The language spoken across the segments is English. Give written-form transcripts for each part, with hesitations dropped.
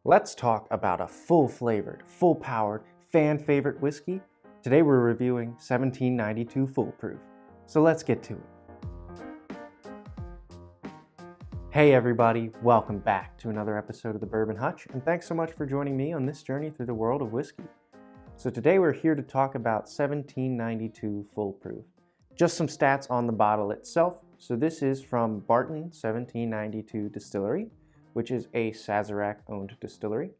Let's talk about a full-flavored, full-powered, fan-favorite whiskey. Today we're reviewing 1792 Full Proof. So let's get to it. Hey everybody, welcome back to another episode of the Bourbon Hutch, and thanks so much for joining me on this journey through the world of whiskey. So today we're here to talk about 1792 Full Proof. Just some stats on the bottle itself. So this is from Bourbon 1792 Distillery, which is a Sazerac-owned distillery.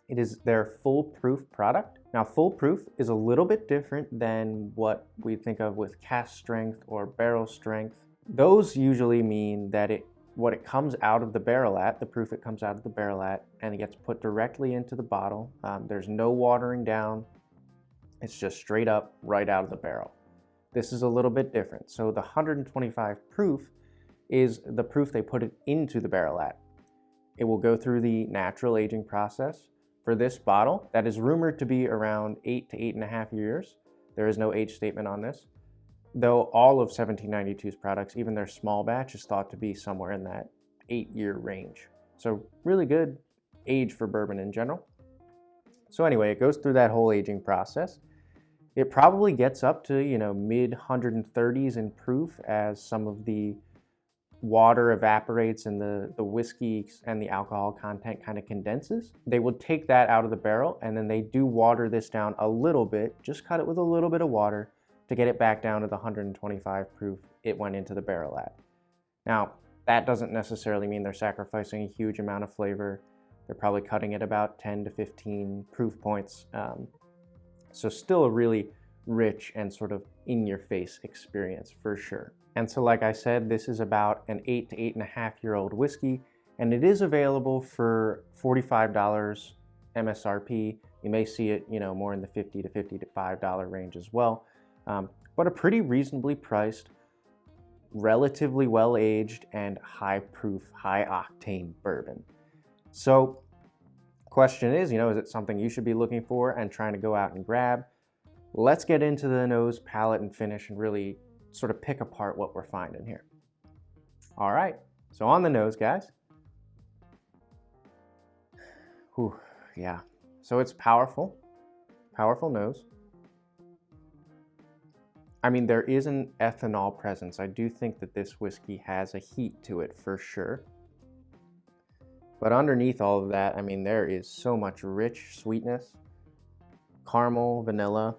It is their full proof product. Now, full proof is a little bit different than what we think of with cask strength or barrel strength. Those usually mean that what it comes out of the barrel at, the proof it comes out of the barrel at, and it gets put directly into the bottle. There's no watering down. It's just straight up right out of the barrel. This is a little bit different. So the 125 proof is the proof they put it into the barrel at. It will go through the natural aging process. For this bottle, that is rumored to be around 8 to 8.5 years. There is no age statement on this, though all of 1792's products, even their small batch, is thought to be somewhere in that 8-year range. So really good age for bourbon in general. So anyway, it goes through that whole aging process. It probably gets up to, mid 130s in proof as some of the water evaporates and the whiskey and the alcohol content kind of condenses. They will take that out of the barrel and then they do water this down a little bit, just cut it with a little bit of water to get it back down to the 125 proof it went into the barrel at. Now, that doesn't necessarily mean they're sacrificing a huge amount of flavor. They're probably cutting it about 10 to 15 proof points. So still a really rich and sort of in-your-face experience for sure. And so like I said, this is about an 8 to 8.5-year-old whiskey, and it is available for $45 MSRP. You may see it, more in the $50 to $55 range as well. But a pretty reasonably priced, relatively well-aged, and high-proof, high-octane bourbon. So question is, is it something you should be looking for and trying to go out and grab? Let's get into the nose, palate, and finish and really sort of pick apart what we're finding here. All right, so on the nose, guys. Whew, yeah, so it's powerful nose. I mean, there is an ethanol presence. I do think that this whiskey has a heat to it for sure. But underneath all of that, I mean, there is so much rich sweetness, caramel, vanilla,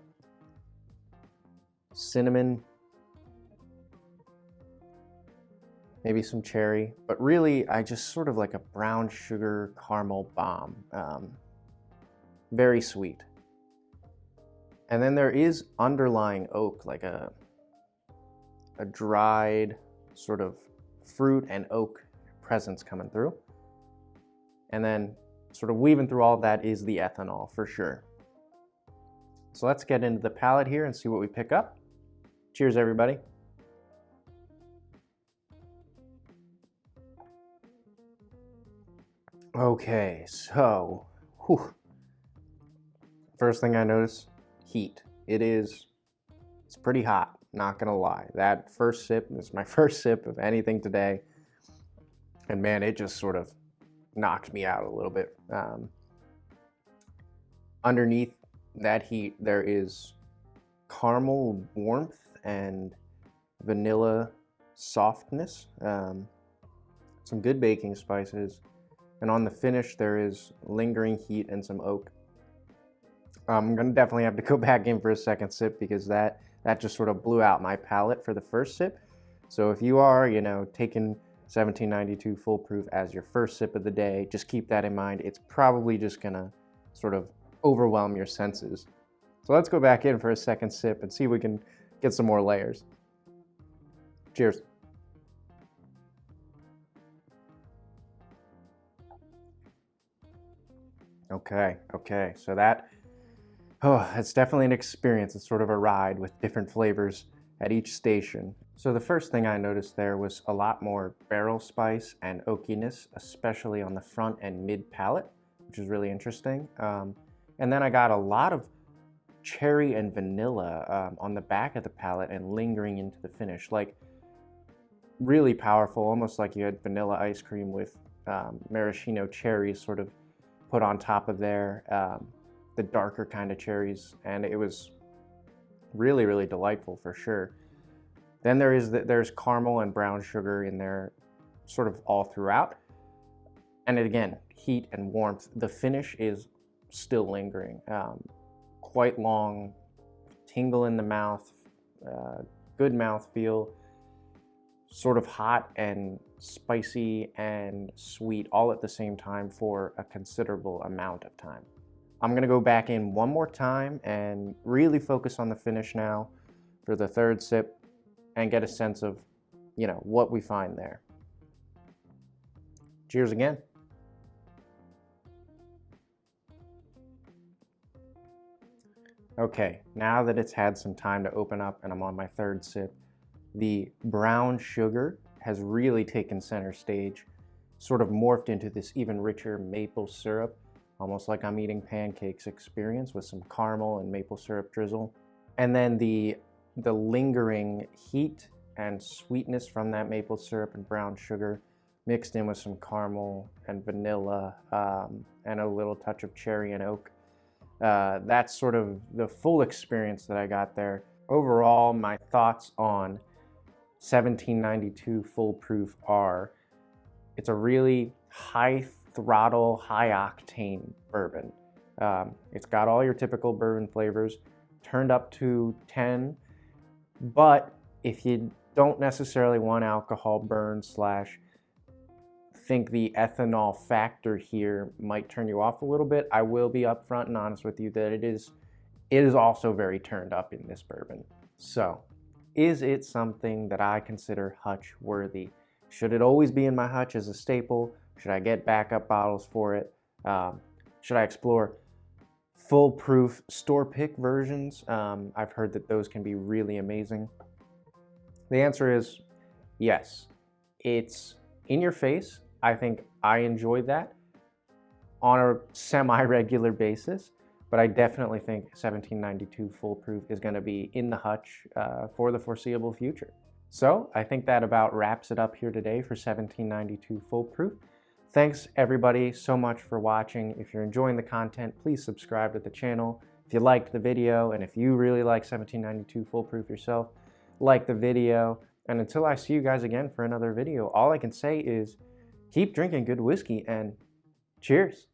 cinnamon, maybe some cherry, but really I just sort of like a brown sugar caramel bomb. Very sweet. And then there is underlying oak, like a dried sort of fruit and oak presence coming through. And then sort of weaving through all of that is the ethanol for sure. So let's get into the palate here and see what we pick up. Cheers, everybody. Okay, so first thing I notice, heat. It's pretty hot, not gonna lie. That first sip is my first sip of anything today, and man, it just sort of knocked me out a little bit. Underneath that heat, there is caramel warmth and vanilla softness, some good baking spices. And on the finish, there is lingering heat and some oak. I'm gonna definitely have to go back in for a second sip because that just sort of blew out my palate for the first sip. So if you are, taking 1792 Full Proof as your first sip of the day, just keep that in mind. It's probably just gonna sort of overwhelm your senses. So let's go back in for a second sip and see if we can get some more layers. Cheers. Okay, so that's definitely an experience. It's sort of a ride with different flavors at each station. So the first thing I noticed there was a lot more barrel spice and oakiness, especially on the front and mid palate, which is really interesting. And then I got a lot of cherry and vanilla on the back of the palate and lingering into the finish. Like really powerful, almost like you had vanilla ice cream with maraschino cherries sort of put on top of there, the darker kind of cherries, and it was really, really delightful for sure. Then there's caramel and brown sugar in there sort of all throughout. And again, heat and warmth. The finish is still lingering. Quite long, tingle in the mouth, good mouthfeel, sort of hot and spicy and sweet all at the same time for a considerable amount of time. I'm gonna go back in one more time and really focus on the finish now for the third sip and get a sense of, what we find there. Cheers again. Okay, now that it's had some time to open up and I'm on my third sip, the brown sugar has really taken center stage, sort of morphed into this even richer maple syrup, almost like I'm eating pancakes experience with some caramel and maple syrup drizzle. And then the lingering heat and sweetness from that maple syrup and brown sugar mixed in with some caramel and vanilla and a little touch of cherry and oak. That's sort of the full experience that I got there. Overall, my thoughts on 1792 Full Proof are, it's a really high throttle, high octane bourbon. It's got all your typical bourbon flavors, turned up to 10, but if you don't necessarily want alcohol burn / think the ethanol factor here might turn you off a little bit, I will be upfront and honest with you that it is also very turned up in this bourbon. So, is it something that I consider Hutch worthy? Should it always be in my Hutch as a staple? Should I get backup bottles for it? Should I explore full proof store pick versions? I've heard that those can be really amazing. The answer is yes. It's in your face. I think I enjoy that on a semi-regular basis, but I definitely think 1792 Full Proof is going to be in the Hutch for the foreseeable future. So I think that about wraps it up here today for 1792 Full Proof. Thanks everybody so much for watching. If you're enjoying the content, please subscribe to the channel. If you liked the video, and if you really like 1792 Full Proof yourself, like the video. And until I see you guys again for another video, all I can say is keep drinking good whiskey and cheers.